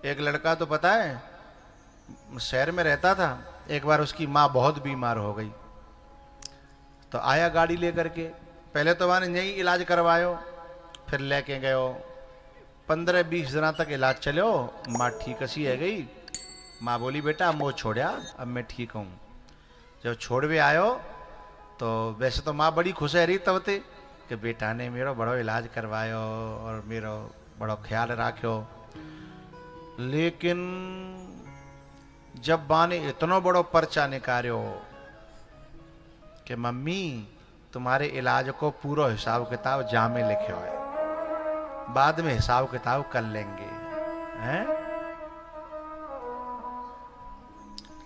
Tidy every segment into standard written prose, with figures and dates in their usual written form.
एक लड़का तो पता है शहर में रहता था, एक बार उसकी माँ बहुत बीमार हो गई तो आया गाड़ी लेकर के। पहले तो मैंने यही इलाज करवायो, फिर लेके गयो, 15-20 दिन तक इलाज चलो, माँ ठीक सी है गई। माँ बोली बेटा अब वो छोड़ा, अब मैं ठीक हूँ। जब छोड़ भी आयो तो वैसे तो माँ बड़ी खुश है रही तब ते कि बेटा ने मेरो बड़ो इलाज करवायो और मेरो बड़ो ख्याल राख्यो। लेकिन जब माँ ने इतनो बड़ो पर्चा निकालो कि मम्मी तुम्हारे इलाज को पूरा हिसाब किताब जामे लिखे हुए, बाद में हिसाब किताब कर लेंगे हैं।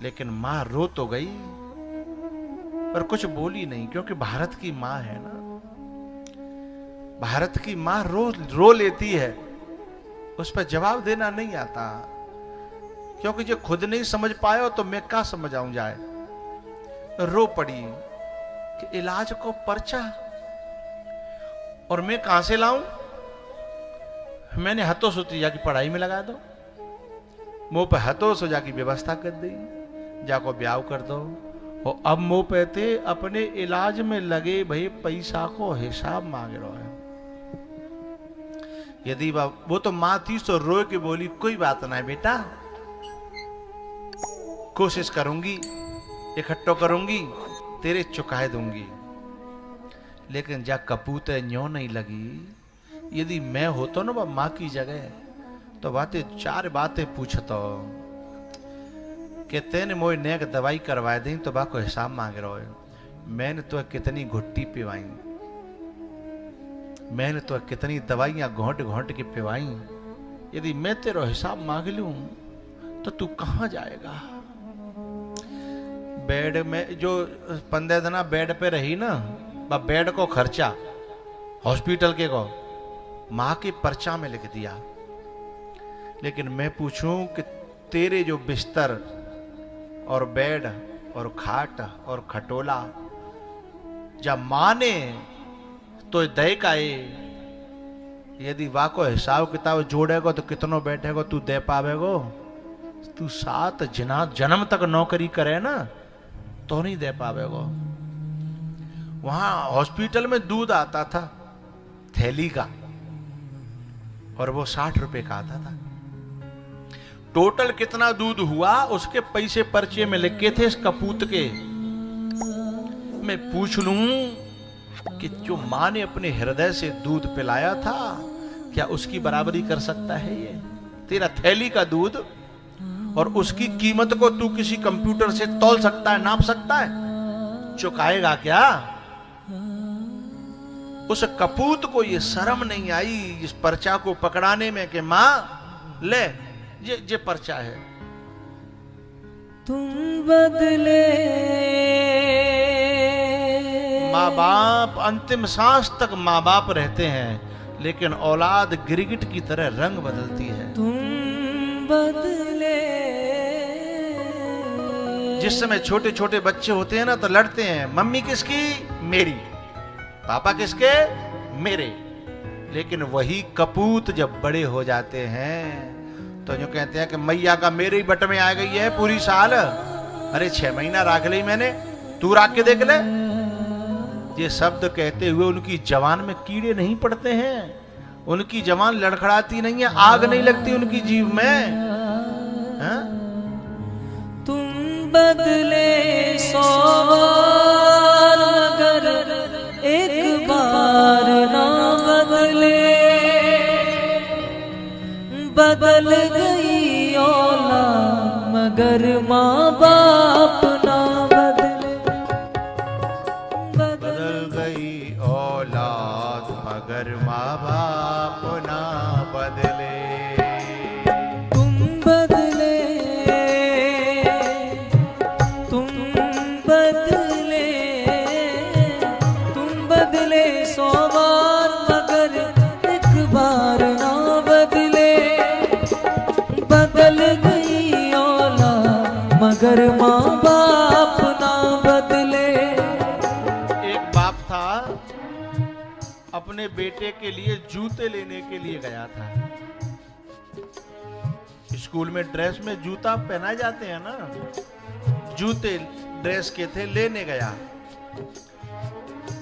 लेकिन मां रो तो गई पर कुछ बोली नहीं, क्योंकि भारत की मां है ना, भारत की मां रो लेती है, उस पर जवाब देना नहीं आता, क्योंकि जो खुद नहीं समझ पायो तो मैं क्या समझ आऊं जाए। रो पड़ी कि इलाज को पर्चा और मैं कहां से लाऊं। मैंने हथों सोची जाकी पढ़ाई में लगा दो, मुंह पे हथों सो जाकी व्यवस्था कर दी, जाको ब्याह कर दो। और अब मुंह पे थे अपने इलाज में लगे भाई पैसा को हिसाब मांग रहे हैं। यदि वो तो मां थी तो रो के बोली कोई बात ना है बेटा, कोशिश करूंगी, इकट्ठो करूंगी, तेरे चुकाए दूंगी। लेकिन जा कपूत न्यों नहीं लगी। यदि मैं होता ना मां की जगह तो बातें चार बातें पूछता कि तेने मोए नेक दवाई करवा दी तो बाको हिसाब मांग रहा है। मैंने तो कितनी घुट्टी पिवाई, मैंने तो कितनी दवाइयां घोंट घोंट के पिवाई। यदि मैं तेरा हिसाब मांग लूं तो तू कहां जाएगा। बेड में जो 15 दिन बेड पे रही ना, बेड को खर्चा हॉस्पिटल के को मां के पर्चा में लिख दिया। लेकिन मैं पूछूं कि तेरे जो बिस्तर और बेड और खाट और खटोला जब मां ने तो दे काए, यदि वा को हिसाब किताब जोड़ेगो तो कितनो बैठेगो तू दे पावेगो। तू 7 जन्म तक नौकरी करे ना तो नहीं दे पावेगो। वहां हॉस्पिटल में दूध आता था थैली का और वो 60 रुपए का आता था। टोटल कितना दूध हुआ उसके पैसे पर्चे में लिखे थे इस कपूत के। मैं पूछ लूं कि जो मां ने अपने हृदय से दूध पिलाया था क्या उसकी बराबरी कर सकता है ये तेरा थैली का दूध। और उसकी कीमत को तू किसी कंप्यूटर से तौल सकता है, नाप सकता है, चुकाएगा क्या। उस कपूत को ये शर्म नहीं आई इस पर्चा को पकड़ाने में कि मां ले ये पर्चा है। तुम बदले माँ बाप अंतिम सांस तक माँ बाप रहते हैं, लेकिन औलाद गिरगिट की तरह रंग बदलती है। तुम बदले जिस समय छोटे छोटे बच्चे होते हैं ना तो लड़ते हैं, मम्मी किसकी, मेरी, पापा किसके, मेरे। लेकिन वही कपूत जब बड़े हो जाते हैं तो जो कहते हैं कि मैया का मेरे ही बट में आ गई है पूरी साल। अरे 6 महीना राख ली मैंने, तू राख के देख ले। ये शब्द कहते हुए उनकी जवान में कीड़े नहीं पड़ते हैं, उनकी जवान लड़खड़ाती नहीं है, आग नहीं लगती उनकी जीभ में। हा? तुम बदले 100 बार मगर एक बार ना बदले। बदल गई औलाद मगर माँ बाप ना बदले। बदल गई औलाद मगर माँ बाप ना बदले। तुम बदले, तुम बदले, तुम बदले 100 बार मगर एक बार ना बदले। बदल गई औलाद मगर माँ बाप ना बदले। एक बाप था अपने बेटे के लिए जूते लेने के लिए गया था। स्कूल में ड्रेस में जूता पहनाए जाते हैं ना, जूते ड्रेस के थे, लेने गया।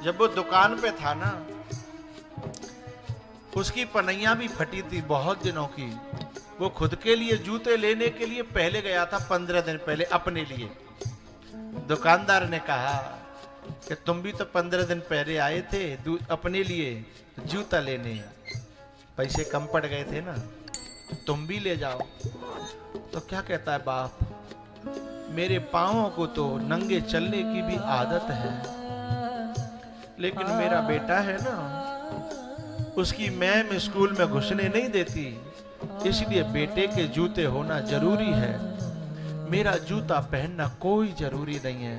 जब वो दुकान पे था ना, उसकी पनैया भी फटी थी बहुत दिनों की। वो खुद के लिए जूते लेने के लिए पहले गया था 15 दिन पहले अपने लिए। दुकानदार ने कहा कि तुम भी तो 15 दिन पहले आए थे अपने लिए जूता लेने, पैसे कम पड़ गए थे ना, तुम भी ले जाओ। तो क्या कहता है बाप, मेरे पांवों को तो नंगे चलने की भी आदत है, लेकिन मेरा बेटा है ना, उसकी मैम स्कूल में घुसने नहीं देती, इसलिए बेटे के जूते होना जरूरी है, मेरा जूता पहनना कोई जरूरी नहीं है।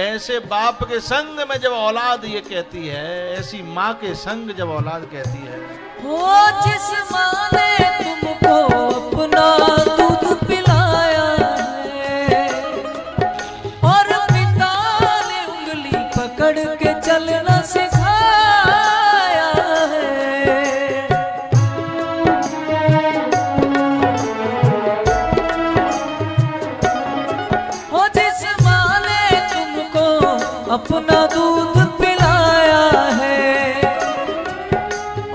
ऐसे बाप के संग में जब औलाद ये कहती है, ऐसी माँ के संग जब औलाद कहती है, हो जिस माँ ने तुमको अपना दूध पिलाया है और पिता ने उंगली पकड़ के चलना सिखाया है, हो जिस माँ ने तुमको अपना दूध पिलाया है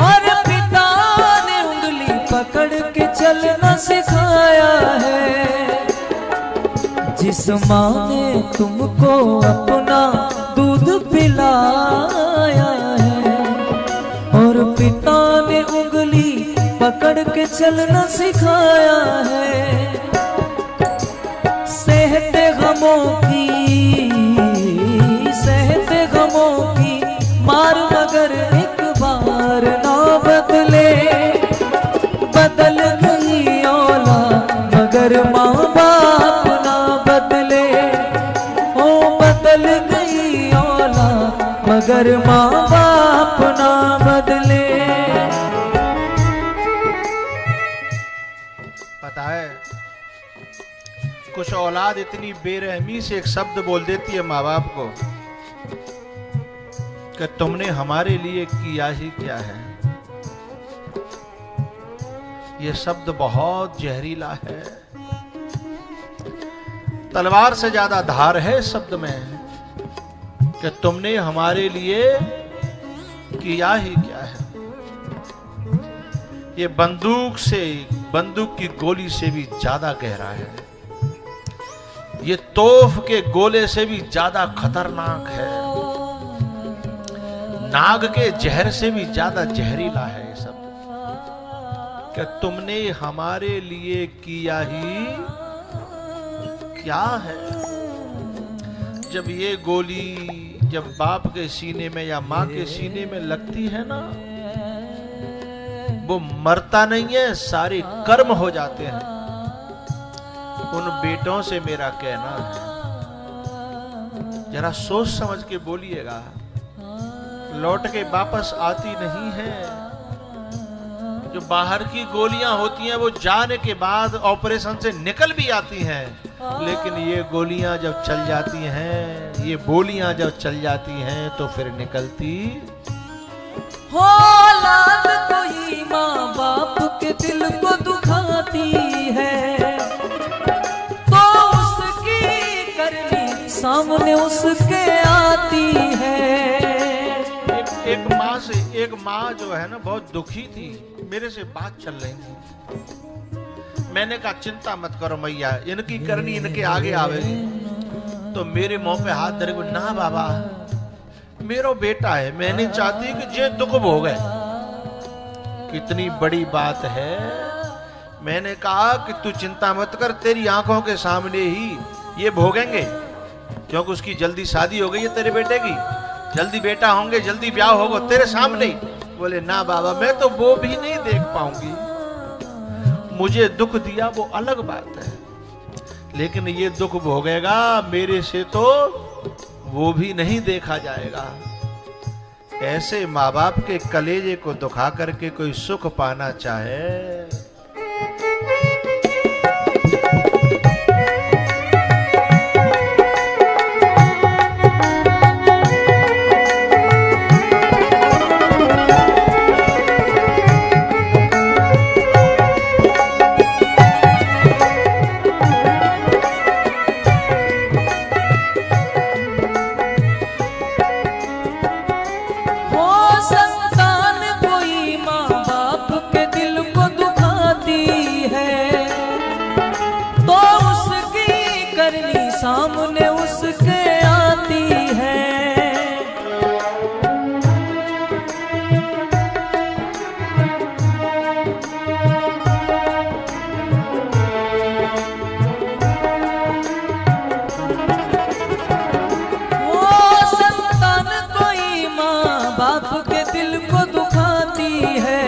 और पिता ने उंगली पकड़ के चलना सिखाया है, जिस माँ ने तुमको अपना दूध पिलाया है और पिता ने उंगली पकड़ के चलना सिखाया है, सहते गमों की मार मगर एक बार ना बदले, बदल गई औलाद मगर माँ बाप ना बदले, ओ बदल गई औलाद मगर माँ बाप ना बदले। पता है कुछ औलाद इतनी बेरहमी से एक शब्द बोल देती है माँ बाप को कि तुमने हमारे लिए किया ही क्या है। यह शब्द बहुत जहरीला है, तलवार से ज्यादा धार है इस शब्द में कि तुमने हमारे लिए किया ही क्या है। ये बंदूक की गोली से भी ज्यादा गहरा है, ये तोफ के गोले से भी ज्यादा खतरनाक है, नाग के जहर से भी ज्यादा जहरीला है ये शब्द कि तुमने हमारे लिए किया ही क्या है। जब ये गोली जब बाप के सीने में या माँ के सीने में लगती है ना, वो मरता नहीं है, सारे कर्म हो जाते हैं। उन बेटों से मेरा कहना है, जरा सोच समझ के बोलिएगा, लौट के वापस आती नहीं है। जो बाहर की गोलियां होती हैं वो जाने के बाद ऑपरेशन से निकल भी आती हैं, लेकिन ये गोलियां जब चल जाती हैं, ये बोलियां जब चल जाती हैं तो फिर निकलती हो। औलाद कोई माँ बाप के दिल को दुखाती है तो उसकी करनी सामने उसके आती है। एक माँ जो है ना बहुत दुखी थी, मेरे से बात चल रही थी। मैंने कहा चिंता मत करो मैया, इनकी करनी इनके आगे आवेगी। तो मेरे मुंह पे हाथ धरे, ना बाबा मेरो बेटा है, मैं नहीं चाहती कि जे दुख भोगे। कितनी बड़ी बात है। मैंने कहा कि तू चिंता मत कर, तेरी आंखों के सामने ही ये भोगेंगे, क्योंकि उसकी जल्दी शादी हो गई है तेरे बेटे की, जल्दी बेटा होंगे, जल्दी ब्याह होगा तेरे सामने ही। बोले ना बाबा मैं तो वो भी नहीं देख पाऊंगी, मुझे दुख दिया वो अलग बात है, लेकिन ये दुख भोगेगा मेरे से तो वो भी नहीं देखा जाएगा। ऐसे माँ बाप के कलेजे को दुखा करके कोई सुख पाना चाहे, है तो उसकी करनी सामने उसके आती है। बाप के दिल को दुखाती है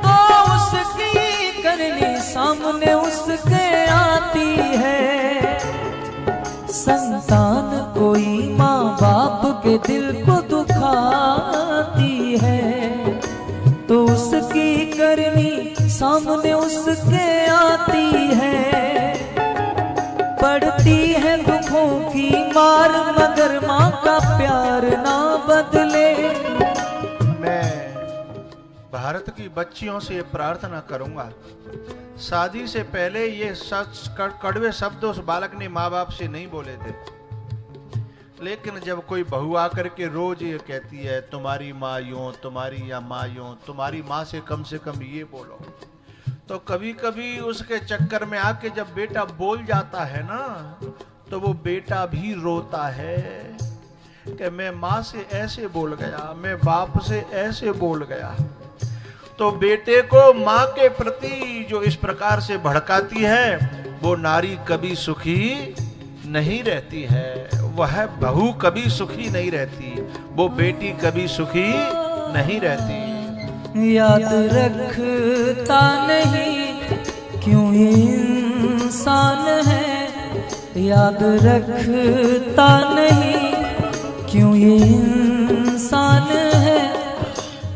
तो उसकी करनी सामने उसके आती है। संतान कोई माँ बाप के दिल को दुखाती है तो उसकी करनी सामने उसके आती है। पड़ती है दुखों की मार मगर माँ का प्यार ना बदले। मैं भारत की बच्चियों से प्रार्थना करूंगा, शादी से पहले ये सच कड़वे शब्द उस बालक ने माँ बाप से नहीं बोले थे, लेकिन जब कोई बहू आकर के रोज ये कहती है तुम्हारी माँ यूं, तुम्हारी या माँ यूं, तुम्हारी माँ से कम ये बोलो, तो कभी कभी उसके चक्कर में आके जब बेटा बोल जाता है ना तो वो बेटा भी रोता है कि मैं माँ से ऐसे बोल गया, मैं बाप से ऐसे बोल गया। तो बेटे को माँ के प्रति जो इस प्रकार से भड़काती है वो नारी कभी सुखी नहीं रहती है, वह बहू कभी सुखी नहीं रहती, वो बेटी कभी सुखी नहीं रहती। याद रखता नहीं क्यों ये इंसान है, याद रखता नहीं क्यों ये इंसान है।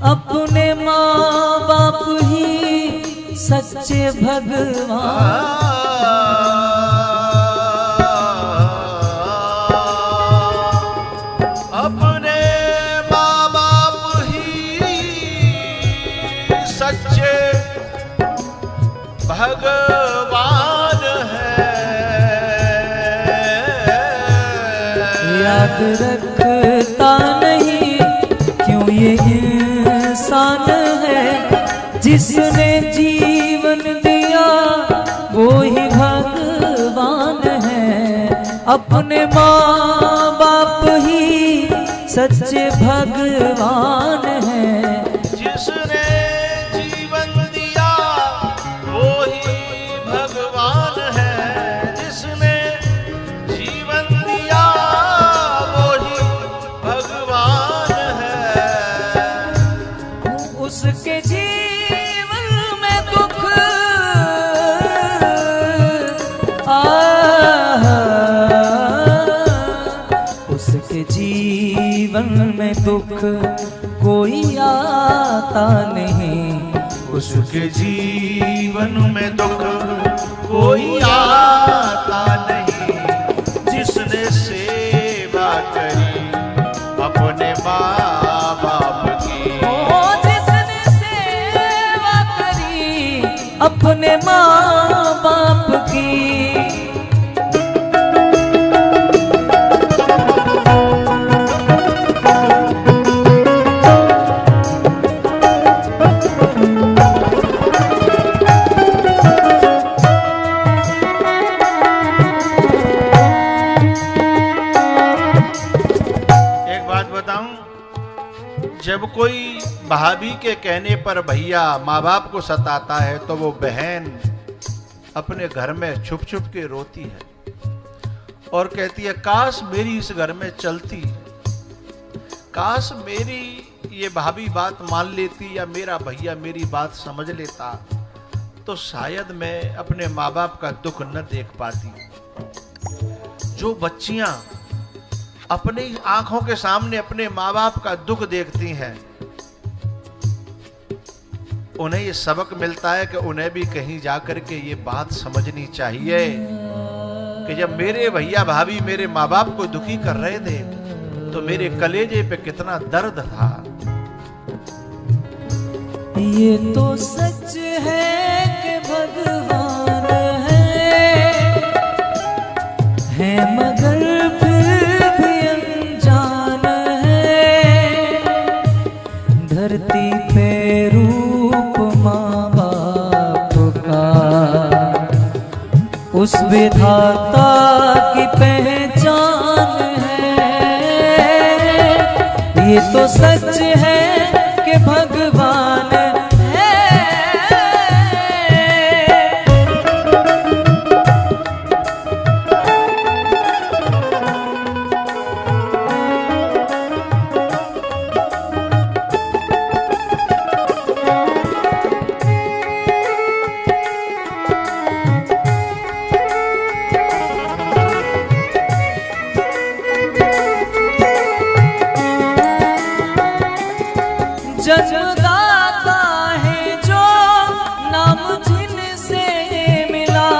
अपने माँ बाप ही सच्चे भगवान, भगवान है। याद रखता नहीं क्यों ये इंसान है, जिसने जीवन दिया वो ही भगवान है। अपने माँ बाप ही सच्चे भगवान है, जिसने जीवन दिया वो ही भगवान है, जिसने जीवन दिया वो ही भगवान है। उसके जीवन में दुख उसके जीवन में दुख कोई आता नहीं, उसके जीवन में दुख कोई आता नहीं। जिसने सेवा करी अपने माँ बाप की, जिसने सेवा करी अपने माँ बाप की। जब कोई भाभी के कहने पर भैया माँ बाप को सताता है तो वो बहन अपने घर में छुप छुप के रोती है और कहती है काश मेरी इस घर में चलती, काश मेरी ये भाभी बात मान लेती या मेरा भैया मेरी बात समझ लेता तो शायद मैं अपने माँ बाप का दुख न देख पाती। जो बच्चियां अपनी आंखों के सामने अपने माँ बाप का दुख देखती हैं, उन्हें ये सबक मिलता है कि उन्हें भी कहीं जाकर के ये बात समझनी चाहिए कि जब मेरे भैया भाभी मेरे माँ बाप को दुखी कर रहे थे तो मेरे कलेजे पे कितना दर्द था। ये तो सच है कि भगवान है मगर फिर भी अनजान है। धरती पे रूप माँ बाप उस विधाता की पहचान है। ये तो सच है कि भगवान है। जन्मदाता है जो नाम जिनसे मिला,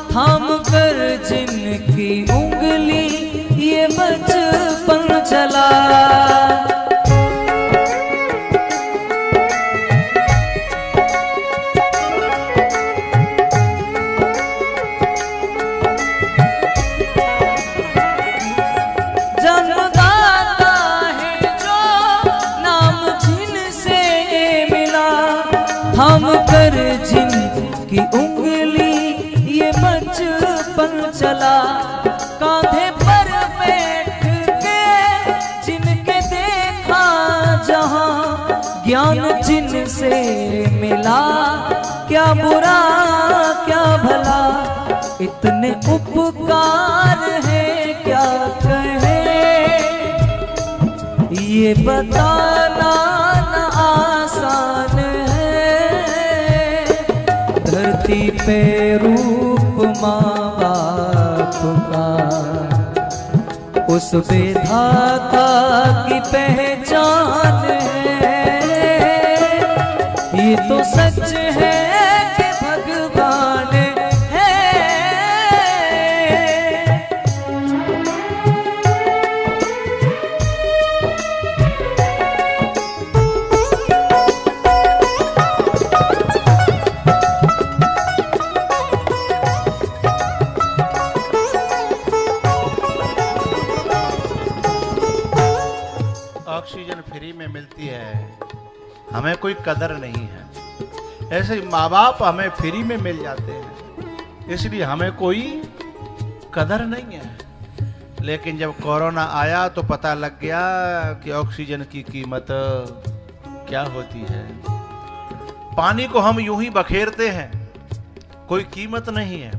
थाम कर जिनकी उंगली ये बचपन चला। थाम कर जिनकी उंगली ये बचपन चला, कांधे पर बैठ के जिनके देखा जहां, ज्ञान जिनसे मिला, क्या बुरा क्या भला, इतने उपकार है क्या कहे, ये बताना न आसान धरती पे रूप माँ बाप का, उस विधाता की पहचान है। ये तो सच है कि भगवान है। ऑक्सीजन फ्री में मिलती है, हमें कोई कदर नहीं है। ऐसे ही माँ बाप हमें फ्री में मिल जाते हैं, इसलिए हमें कोई कदर नहीं है। लेकिन जब कोरोना आया तो पता लग गया कि ऑक्सीजन की कीमत क्या होती है। पानी को हम यूं ही बखेरते हैं, कोई कीमत नहीं है,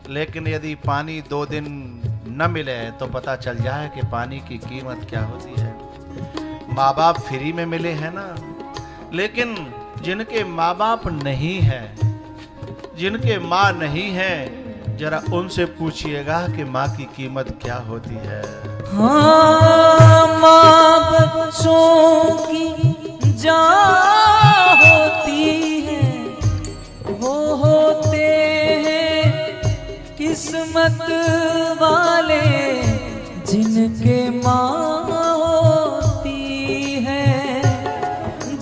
लेकिन यदि पानी 2 दिन न मिले तो पता चल जाए कि पानी की कीमत क्या होती है। माँ बाप फ्री में मिले हैं ना, लेकिन जिनके माँ बाप नहीं है, जिनके माँ नहीं है, जरा उनसे पूछिएगा कि माँ की कीमत क्या होती है। हाँ, माँ बच्चों की जान होती है, वो होते हैं किस्मत वाले जिनके माँ होती है।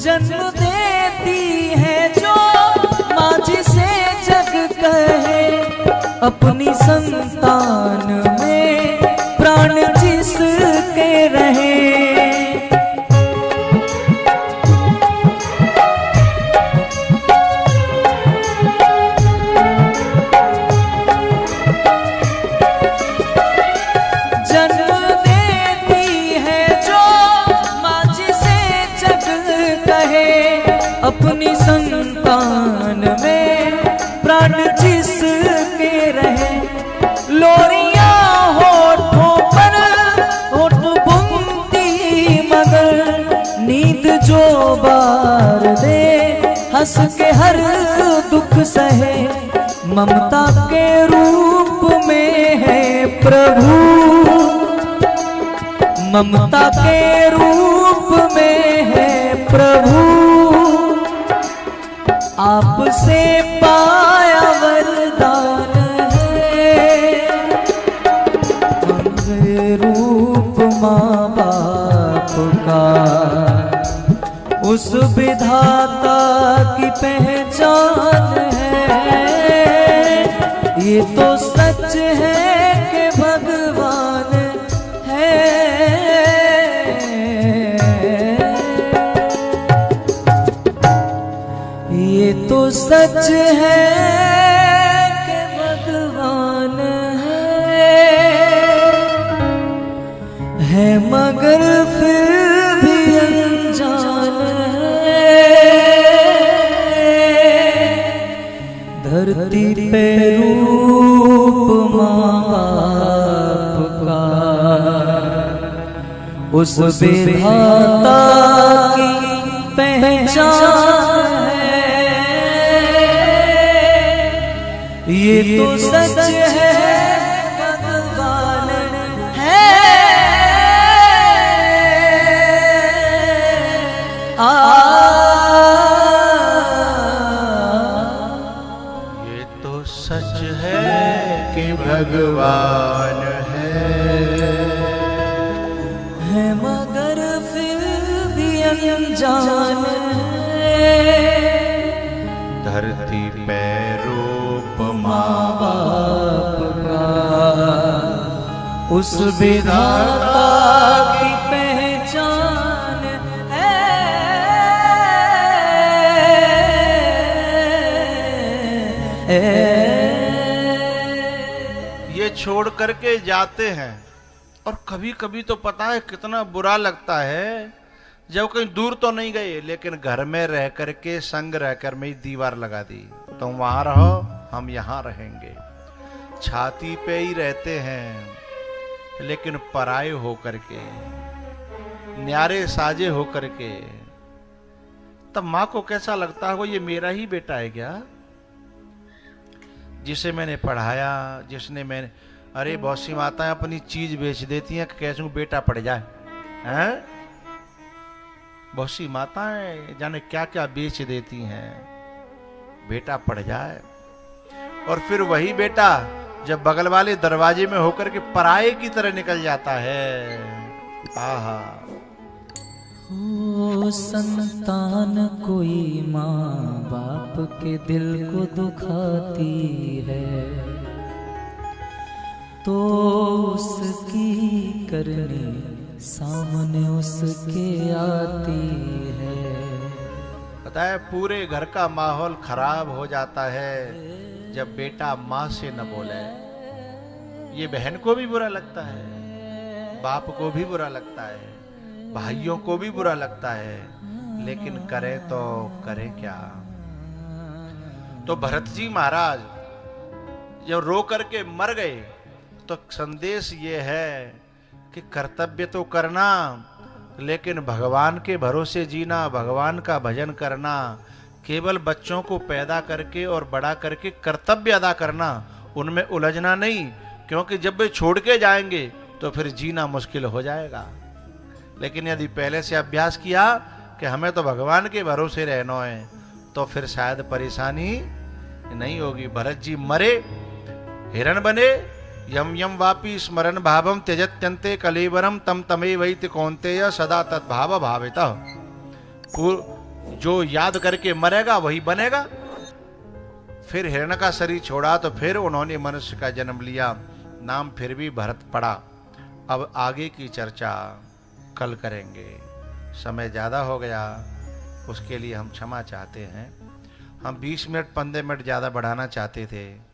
जन्म देती है जो माँ जिसे जग कहे, अपनी संतान में प्राण जिसके रहे। अपनी संतान में प्राण जिसके रहे। लोरियां होठों पर होठ बुनती मगर नींद जो बार दे, हंस के हर दुख सहे। ममता के रूप में है प्रभु, ममता के रूप में है प्रभु, आपसे पाया वरदान है। अंग रूप माँ बाप का, उस विधाता की पहचान है। ये तो सच है कि भगवान है। ये तो सच है कि भगवान है मगर फिर भी अनजान है। धरती पे रूप माँ बाप का, उस विधाता की पहचान है। ये तो सच है भगवान है। ये तो सच है कि भगवान है मगर फिर भी अनजान है। धरती पे रूप माँ बाप का, उस विधाता की पहचान है। ये छोड़ करके जाते हैं और कभी कभी तो पता है कितना बुरा लगता है जब कहीं दूर तो नहीं गए लेकिन घर में रह करके संग रह कर में दीवार लगा दी, तुम वहां रहो हम यहां रहेंगे। छाती पे ही रहते हैं लेकिन पराए हो करके, न्यारे साजे हो करके। तब माँ को कैसा लगता है वो ये मेरा ही बेटा है क्या, जिसे मैंने पढ़ाया, जिसने मैंने, अरे बहुत सी माताएं अपनी चीज बेच देती हैं कैसे बेटा पढ़ जाए हैं। बहुत सी माताएं जाने क्या क्या बेच देती हैं बेटा पढ़ जाए। और फिर वही बेटा जब बगल वाले दरवाजे में होकर के पराये की तरह निकल जाता है। आहा, ओ संतान कोई माँ बाप के दिल को दुखाती है तो उसकी करनी सामने उसके आती है। पता है पूरे घर का माहौल खराब हो जाता है जब बेटा माँ से न बोले। ये बहन को भी बुरा लगता है, बाप को भी बुरा लगता है, भाइयों को भी बुरा लगता है, लेकिन करे तो करे क्या। तो भरत जी महाराज जब रो करके मर गए तो संदेश ये है कि कर्तव्य तो करना लेकिन भगवान के भरोसे जीना, भगवान का भजन करना, केवल बच्चों को पैदा करके और बड़ा करके कर्तव्य अदा करना, उनमें उलझना नहीं, क्योंकि जब वे छोड़ के जाएंगे तो फिर जीना मुश्किल हो जाएगा। लेकिन यदि पहले से अभ्यास किया कि हमें तो भगवान के भरोसे रहना है तो फिर शायद परेशानी नहीं होगी। भरत जी मरे, हिरण बने, यम यम वापी स्मरण भावम त्यजत्यंते कलेवरम तम तमे वैति कौन्तेय सदा तद्भाव भावितः। जो याद करके मरेगा वही बनेगा। फिर हिरण का शरीर छोड़ा तो फिर उन्होंने मनुष्य का जन्म लिया, नाम फिर भी भरत पड़ा। अब आगे की चर्चा कल करेंगे, समय ज़्यादा हो गया, उसके लिए हम क्षमा चाहते हैं। हम 20 मिनट 15 मिनट ज़्यादा बढ़ाना चाहते थे।